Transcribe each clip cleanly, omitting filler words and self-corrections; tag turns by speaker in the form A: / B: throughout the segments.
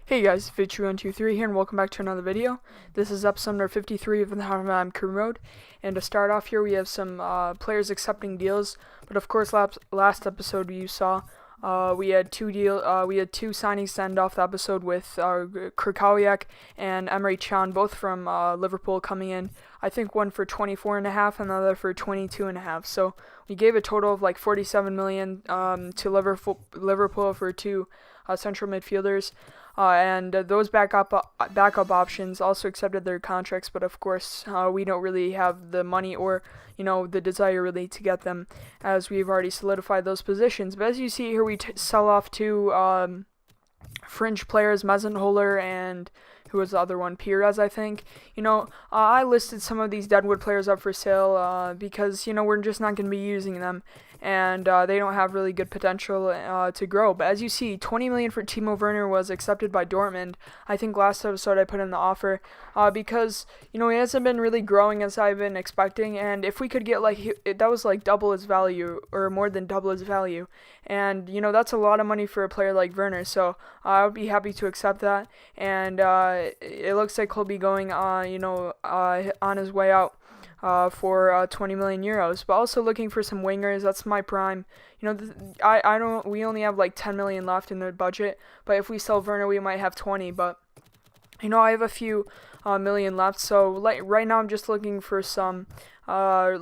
A: Hey guys, Vitru123 here, and welcome back to another video. This is episode number 53 of the Hoffenheim career mode, and to start off here, we have some players accepting deals. But of course, last episode you saw we had two signings to end off the episode with Krikowiak and Emre Can, both from Liverpool, coming in. I think one for 24.5 and the other for 22.5. So we gave a total of like 47 million to Liverpool for two central midfielders. And those backup options also accepted their contracts, but of course we don't really have the money or the desire really to get them, as we've already solidified those positions. But as you see here, we sell off two fringe players, Mezenholer and who was the other one? Pires, I think. I listed some of these Deadwood players up for sale because we're just not going to be using them, and they don't have really good potential to grow. But as you see, 20 million for Timo Werner was accepted by Dortmund. I think last episode I put in the offer because he hasn't been really growing as I've been expecting, and if we could get that was like double his value or more than double his value, and that's a lot of money for a player like Werner. So I would be happy to accept that, and it looks like he'll be going on his way out for 20 million euros. But also looking for some wingers. That's my prime. We only have like 10 million left in the budget, but if we sell Werner, we might have 20. But I have a few million left. So right now I'm just looking for some squad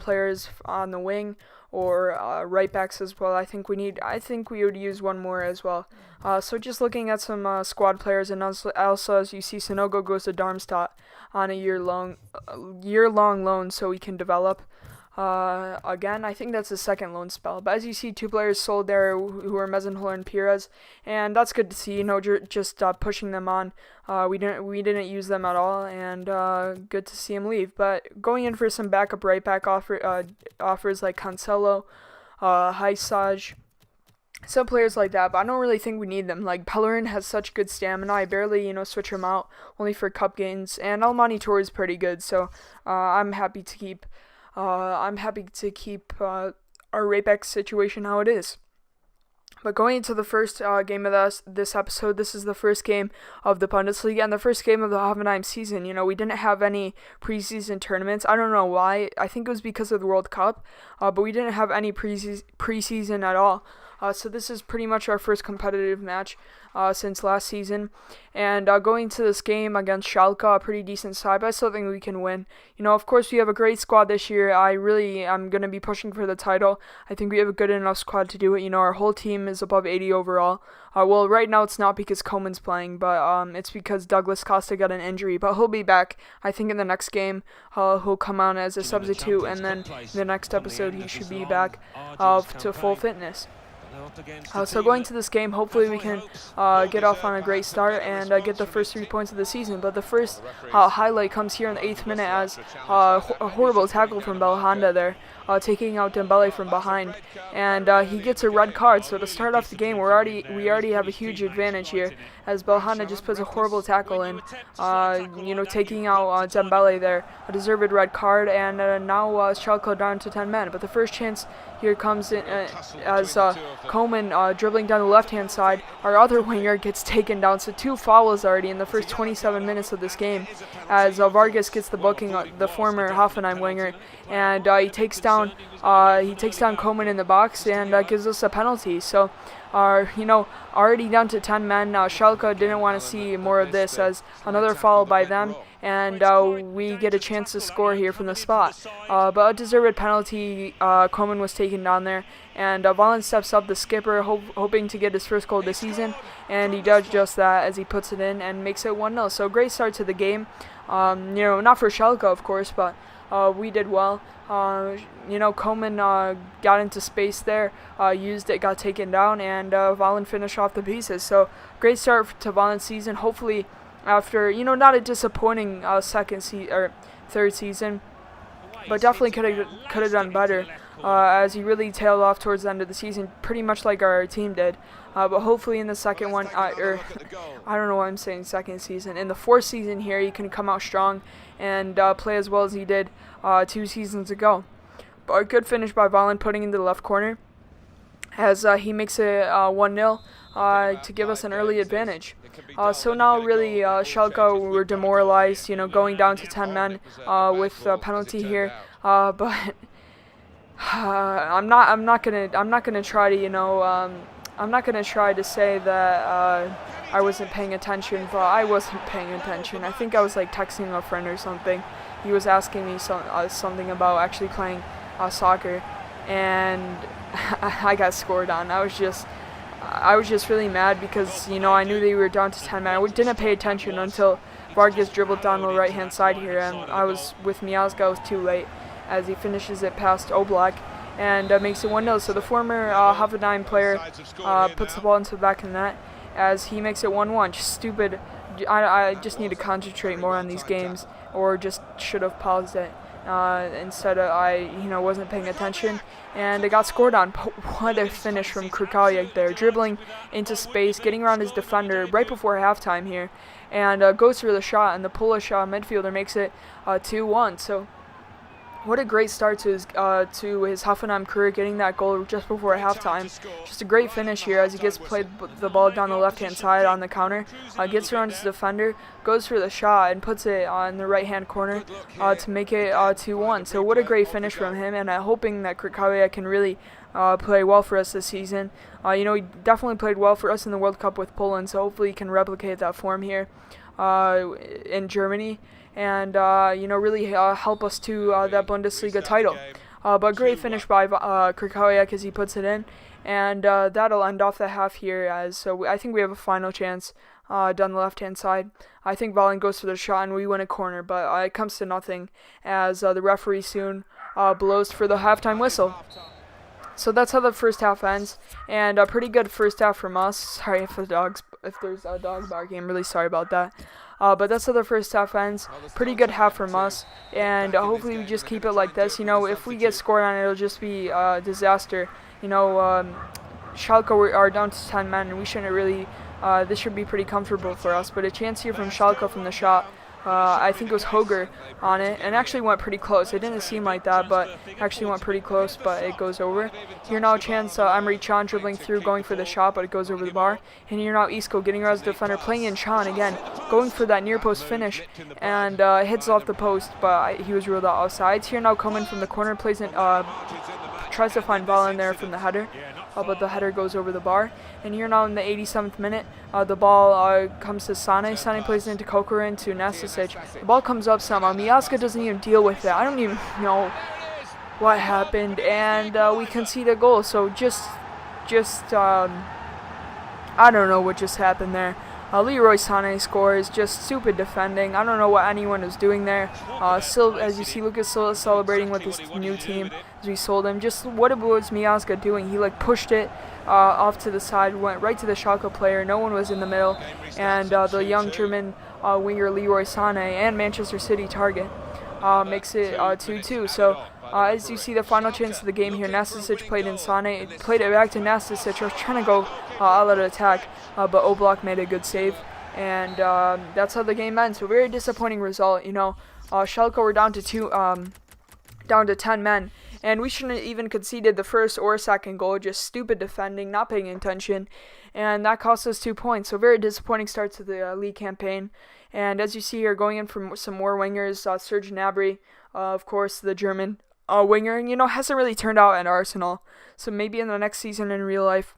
A: players on the wing, or right backs as well. I think we would use one more as well. So just looking at some squad players, and also as you see, Sonogo goes to Darmstadt on a year-long loan so he can develop. Again, I think that's the second loan spell. But as you see, two players sold there who are Mezenholer and Pires, and that's good to see. Just pushing them on. We didn't use them at all, and good to see him leave. But going in for some backup right back offers like Cancelo, Haisaj, some players like that, but I don't really think we need them. Like Pellerin has such good stamina, I barely switch him out, only for cup gains, and Almani Tour is pretty good, so I'm happy to keep our right back situation how it is. But going into the first game of this episode, this is the first game of the Bundesliga and the first game of the Hoffenheim season. We didn't have any preseason tournaments. I don't know why. I think it was because of the World Cup, but we didn't have any preseason at all. So this is pretty much our first competitive match since last season. And going to this game against Schalke, a pretty decent side, but I still think we can win. Of course, we have a great squad this year. I'm going to be pushing for the title. I think we have a good enough squad to do it. Our whole team is above 80 overall. Well, right now it's not because Koeman's playing, but it's because Douglas Costa got an injury. But he'll be back, I think, in the next game. He'll come on as a substitute, and then in the next episode he should be back to full fitness. So going to this game, hopefully we can get off on a great start and get the first 3 points of the season. But the first highlight comes here in the 8th minute as a horrible tackle from Belhanda there, taking out Dembele from behind, and he gets a red card. So to start off the game, we already have a huge advantage here, as Belhanda just puts a horrible tackle in, taking out Dembele there, a deserved red card, and now Schalke down to 10 men. But the first chance here comes in as Koeman dribbling down the left-hand side. Our other winger gets taken down, so 2 fouls already in the first 27 minutes of this game, as Vargas gets the booking, the former Hoffenheim winger, and he takes down Koeman in the box and gives us a penalty. So already down to 10 men. Schalke didn't want to see more of this, as another foul by them, and we get a chance to score here from the spot. But a deserved penalty. Koeman was taken down there, and Volland steps up, the skipper, hoping to get his first goal of the season, and he does just that as he puts it in and makes it 1-0. So great start to the game. Not for Schalke, of course, but we did well. Koeman got into space there, used it, got taken down, and Volland finished off the pieces. So great start to Volland's season. Hopefully, after not a disappointing third season, but definitely could have done better, as he really tailed off towards the end of the season, pretty much like our team did. But hopefully in the second one, I don't know why I'm saying second season, in the fourth season here, he can come out strong and play as well as he did 2 seasons ago. But a good finish by Volland, putting into the left corner, as he makes it 1-0. to give us an early advantage. So now really Schalke were demoralized, going down to 10 men with a penalty here. But I'm not gonna try to I'm not gonna try to say that I wasn't paying attention, but I wasn't paying attention. I think I was like texting a friend or something. He was asking me something about actually playing soccer, and I got scored on. I was just really mad because I knew they were down to 10 men. I didn't pay attention until Vargas dribbled down the right hand side here, and I was with Miazga. I was too late as he finishes it past Oblak and makes it 1-0. So the former Hoffenheim player puts the ball into the back of the net as he makes it 1-1. Just stupid. I just need to concentrate more on these games, or just should have paused it. Instead I wasn't paying attention, and it got scored on. But what a finish from Krukaliak there, dribbling into space, getting around his defender right before halftime here, and goes for the shot, and the Polish midfielder makes it 2-1. So what a great start to his Hoffenheim career, getting that goal just before halftime. Just a great finish here as he gets played the ball down the left-hand side on the counter, gets around his defender, goes for the shot, and puts it on the right-hand corner to make it 2-1. So what a great finish from him, and I'm hoping that Krukaliak can really play well for us this season. He definitely played well for us in the World Cup with Poland, so hopefully he can replicate that form here in Germany, and really help us to that Bundesliga title. But great finish by Krukaliak as he puts it in, and that'll end off the half here. I think we have a final chance down the left-hand side. I think Volland goes for the shot and we win a corner, but it comes to nothing as the referee soon blows for the halftime whistle. So that's how the first half ends, and a pretty good first half from us. Sorry if there's a dog barking, I'm really sorry about that. But that's how the first half ends. Pretty good half from us, and hopefully we just keep it like this. If we get scored on, it'll just be a disaster. Schalke are down to 10 men, and we shouldn't really. This should be pretty comfortable for us. But a chance here from Schalke from the shot. I think it was Hoger on it, and actually went pretty close. It didn't seem like that, but actually went pretty close, but it goes over. Here now a chance, Emre Can dribbling through, going for the shot, but it goes over the bar. And here now Isco getting around his defender, playing in Can again, going for that near post finish, and hits off the post, but he was ruled out offsides. Here now coming from the corner, tries to find Volland there from the header. But the header goes over the bar. And here now in the 87th minute, the ball comes to Sane. Sane plays it into Kokorin to Nastasic. The ball comes up somehow. Miazga doesn't even deal with it. I don't even know what happened. And we concede a goal. So just I don't know what just happened there. Leroy Sané scores, just stupid defending. I don't know what anyone was doing there. As you see, Lucas Silva celebrating with his new team as we sold him. Just what was Miazga doing? He pushed it off to the side, went right to the Schalke player. No one was in the middle, and the young German winger Leroy Sané and Manchester City target makes it 2-2. So as you see, the final chance of the game here, Nastasic played in Sane, played it back to Nastasic. I was trying to go out of attack, but Oblak made a good save, and that's how the game ends. So very disappointing result. Schalke were down to 10 men, and we shouldn't have even conceded the first or second goal. Just stupid defending, not paying attention, and that cost us 2 points. So very disappointing start to the league campaign. And as you see here, going in for some more wingers, Serge Gnabry, of course, the German winger, hasn't really turned out at Arsenal. So maybe in the next season in real life,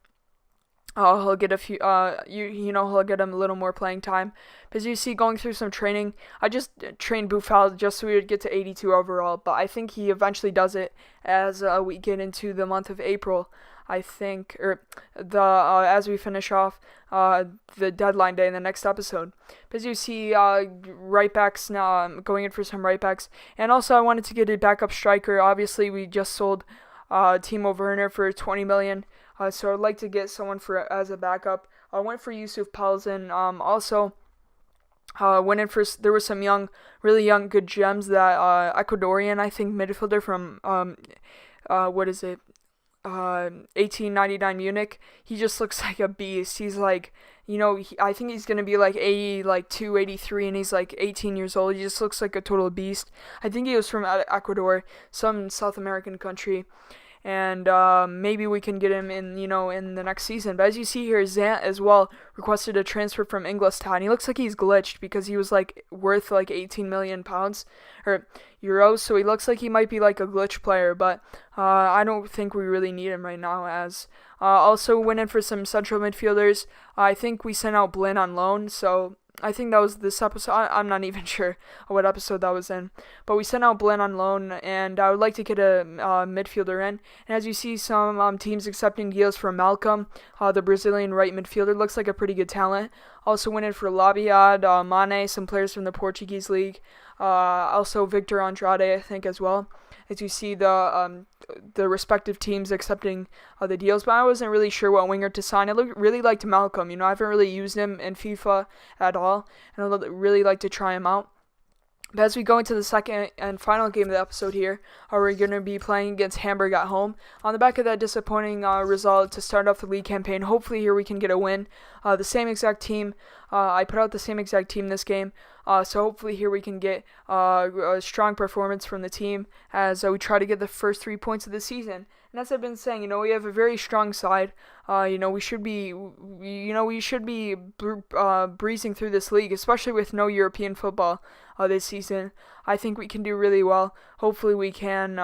A: he'll get a few. He'll get him a little more playing time. As you see, going through some training, I just trained Buffal just so we would get to 82 overall. But I think he eventually does it as we get into the month of April. I think, or as we finish off the deadline day in the next episode. As you see, right backs now, I'm going in for some right backs, and also I wanted to get a backup striker. Obviously, we just sold Timo Werner for 20 million, so I'd like to get someone as a backup. I went for Yusuf Palzin. Also, went in for there were some really young, good gems that Ecuadorian, I think, midfielder from 1899 Munich. He just looks like a beast. He's I think he's going to be 82, 83, and he's 18 years old. He just looks like a total beast. I think he was from Ecuador, some South American country. and maybe we can get him in, in the next season. But as you see here, Zant as well requested a transfer from Ingolstadt. He looks like he's glitched because he was worth 18 million pounds or euros, so he looks like he might be like a glitch player, but I don't think we really need him right now. As also went in for some central midfielders. I think we sent out Blin on loan, so I think that was this episode. I'm not even sure what episode that was in. But we sent out Blin on loan, and I would like to get a midfielder in. And as you see, some teams accepting deals for Malcolm, the Brazilian right midfielder. Looks like a pretty good talent. Also went in for Labiad, Mane, some players from the Portuguese league. Also Victor Andrade, I think, as well. As you see, the respective teams accepting the deals, but I wasn't really sure what winger to sign. I really liked Malcolm. I haven't really used him in FIFA at all, and I would really like to try him out. But as we go into the second and final game of the episode here, we're going to be playing against Hamburg at home. On the back of that disappointing result to start off the league campaign, hopefully here we can get a win. The same exact team. I put out the same exact team this game. So hopefully here we can get a strong performance from the team as we try to get the first 3 points of the season. And as I've been saying, we have a very strong side. We should be breezing through this league, especially with no European football this season. I think we can do really well. Hopefully we can.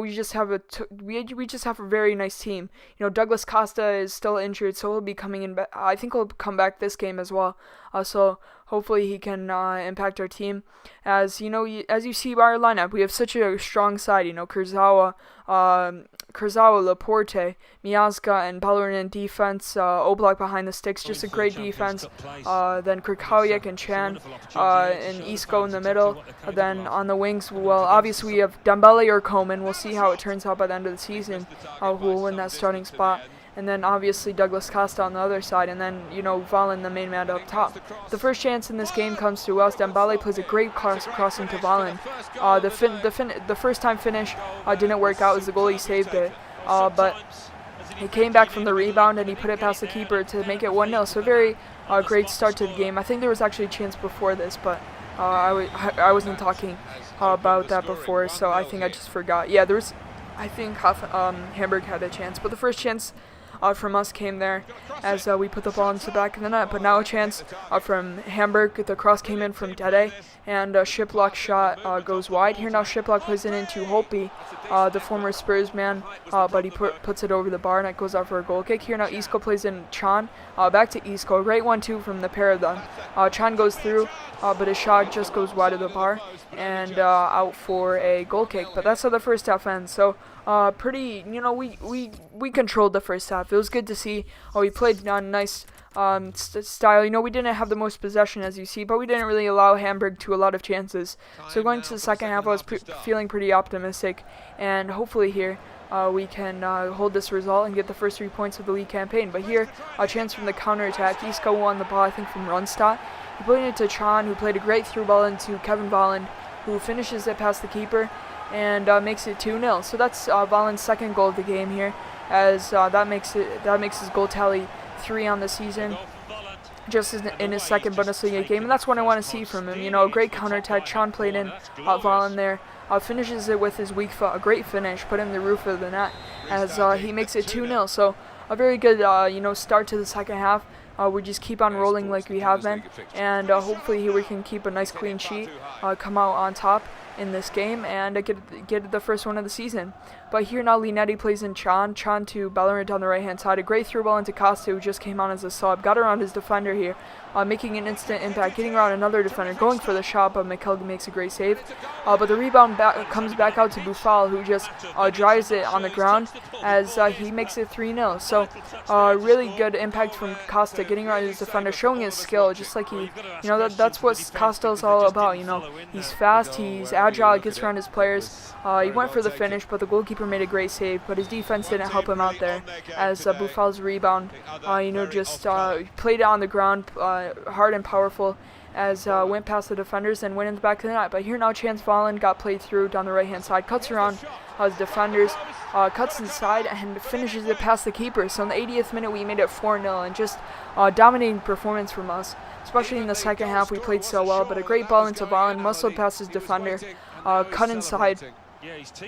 A: We just have we just have a very nice team. Douglas Costa is still injured, so he'll be coming in. I think he'll come back this game as well. So hopefully he can impact our team. As you see by our lineup, we have such a strong side. Kurzawa, Laporte, Miazga, and Bellerin in defense. Oblak behind the sticks, just a great defense. Then Krikowiak and Chan, and Isco in the middle. Then on the wings, well, obviously we have Dembele or Coman. We'll see how it turns out by the end of the season, who will win that starting spot. And then obviously Douglas Costa on the other side, and then Valen, the main man, up top. The first chance in this game comes to us. Dembele plays a great cross into Valen. The first time finish didn't work out as the goalie saved it, but he came back from the rebound and he put it past the keeper to make it 1-0. So very great start to the game. I think there was actually a chance before this, but I wasn't talking about that before, so I think I just forgot. Yeah, there was. I think Hamburg had a chance, but the first chance from us came there as we put the ball into the back of the net. But now a chance from Hamburg. The cross came in from Dede, and Shiplock's shot goes wide. Here now Shiplock plays it into Holtby, the former Spurs man, but he puts it over the bar, and it goes out for a goal kick. Here now Isco plays in Chan, back to Isco. A great 1-2 from the pair of them. Chan goes through, but his shot just goes wide of the bar and out for a goal kick. But that's how the first half ends. So pretty, we controlled the first half. It was good to see. We played nice style. We didn't have the most possession, as you see, but we didn't really allow Hamburg to a lot of chances. So going to the second half, I was feeling pretty optimistic, and hopefully here we can hold this result and get the first 3 points of the league campaign. But here, a chance from the counter-attack. Isco won the ball, I think, from Rundstad. He put it to Chan, who played a great through ball into Kevin Volland, who finishes it past the keeper and makes it 2-0. So that's Volland's second goal of the game here, as that makes his goal tally 3 on the season, just in his second Bundesliga game, and that's what I want to see from him. A great counterattack. Chan played in Volland there, finishes it with his weak foot, a great finish, put in the roof of the net, as he makes it 2-0. So a very good start to the second half. We just keep on rolling like we have been, and hopefully here we can keep a nice clean sheet, come out on top in this game, and get the first one of the season. But here now Linetti plays in Chan to Bellerin on the right hand side. A great through ball into Costa, who just came on as a sub. Got around his defender here, making an instant impact, getting around another defender, going for the shot, but McKelvey makes a great save. But the rebound comes back out to Buffal, who just drives it on the ground as he makes it 3-0. So really good impact from Costa, getting around his defender, showing his skill, just like that's what Costa's all about. He's fast, he's agile, gets around his players. He went for the finish, but the goalkeeper made a great save, but his defense didn't help him out there, as Buffal's rebound, just played it on the ground, hard and powerful, as went past the defenders and went in the back of the net. But here now Chance Volland got played through down the right hand side, cuts around his defenders, cuts inside and finishes it past the keeper. So in the 80th minute we made it 4-0, and just dominating performance from us, especially in the second half. We played so well, but a great ball into Volland, muscled past his defender, cut inside,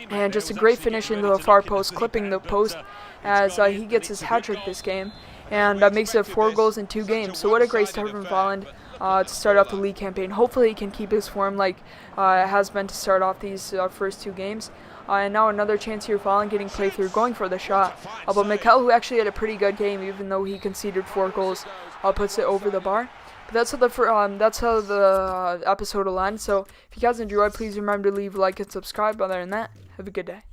A: And just a great finish into the far post, clipping the post as he gets his hat-trick this game. And makes it 4 goals in 2 games. So what a great start from Volland to start off the league campaign. Hopefully he can keep his form like it has been to start off these first 2 games. And now another chance here, Volland getting playthrough, going for the shot. But Mikel, who actually had a pretty good game, even though he conceded 4 goals, puts it over the bar. But that's how the episode will end. So if you guys enjoyed, please remember to leave a like and subscribe. Other than that, have a good day.